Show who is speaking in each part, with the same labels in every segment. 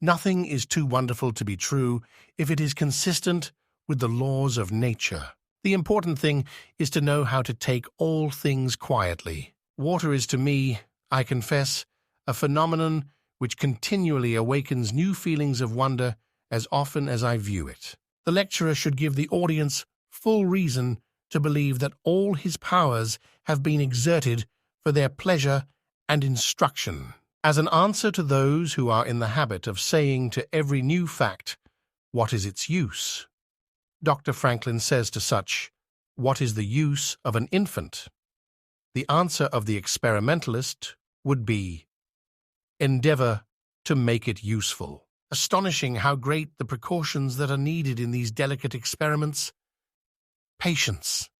Speaker 1: Nothing is too wonderful to be true if it is consistent with the laws of nature. The important thing is to know how to take all things quietly. Water is to me, I confess, a phenomenon which continually awakens new feelings of wonder as often as I view it. The lecturer should give the audience full reason to believe that all his powers have been exerted for their pleasure and instruction. As an answer to those who are in the habit of saying to every new fact, "What is its use?" Dr. Franklin says to such, "What is the use of an infant?" The answer of the experimentalist would be, "Endeavor to make it useful." Astonishing how great the precautions that are needed in these delicate experiments. Patience.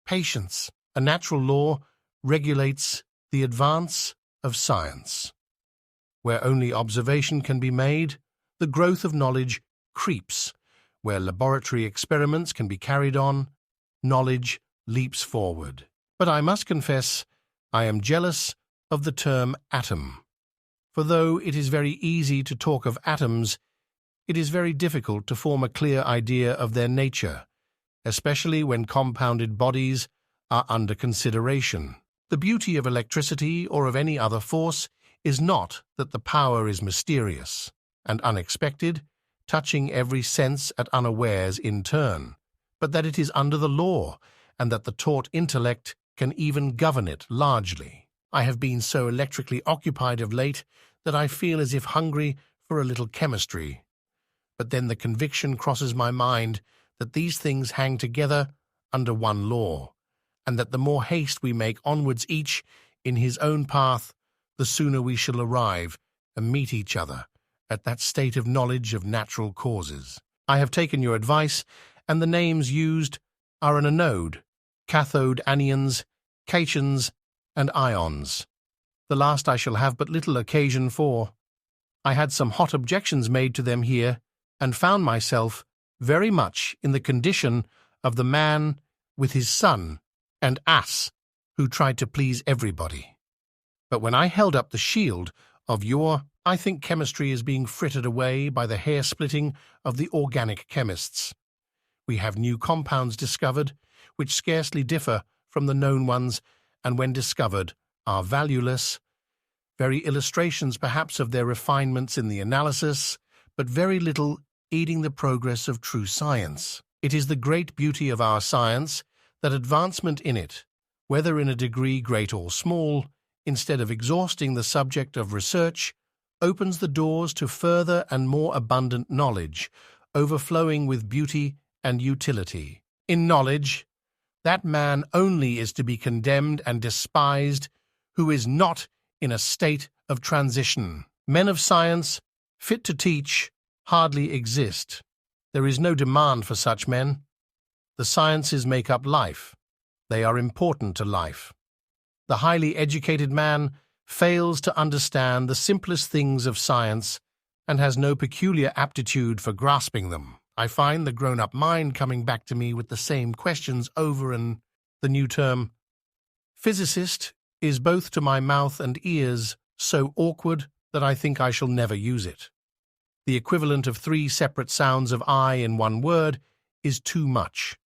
Speaker 1: Patience. A natural law regulates the advance of science. Where only observation can be made, the growth of knowledge creeps. Where laboratory experiments can be carried on, knowledge leaps forward. But I must confess, I am jealous of the term atom. For though it is very easy to talk of atoms, it is very difficult to form a clear idea of their nature, especially when compounded bodies are under consideration. The beauty of electricity or of any other force is not that the power is mysterious and unexpected, touching every sense at unawares in turn, but that it is under the law and that the taught intellect can even govern it largely. I have been so electrically occupied of late that I feel as if hungry for a little chemistry. But then the conviction crosses my mind that these things hang together under one law, and that the more haste we make onwards each in his own path, the sooner we shall arrive and meet each other at that state of knowledge of natural causes. I have taken your advice, and the names used are an anode, cathode anions, cations, and ions. The last I shall have but little occasion for. I had some hot objections made to them here, and found myself very much in the condition of the man with his son and ass who tried to please everybody. But when I held up the shield of I think chemistry is being frittered away by the hair-splitting of the organic chemists. We have new compounds discovered, which scarcely differ from the known ones, and when discovered, are valueless. Very illustrations perhaps of their refinements in the analysis, but very little aiding the progress of true science. It is the great beauty of our science that advancement in it, whether in a degree great or small, instead of exhausting the subject of research, opens the doors to further and more abundant knowledge, overflowing with beauty and utility. In knowledge, that man only is to be condemned and despised who is not in a state of transition. Men of science, fit to teach, hardly exist. There is no demand for such men. The sciences make up life. They are important to life. The highly educated man fails to understand the simplest things of science and has no peculiar aptitude for grasping them. I find the grown-up mind coming back to me with the same questions over, and the new term physicist is both to my mouth and ears so awkward that I think I shall never use it. The equivalent of 3 separate sounds of I in one word is too much.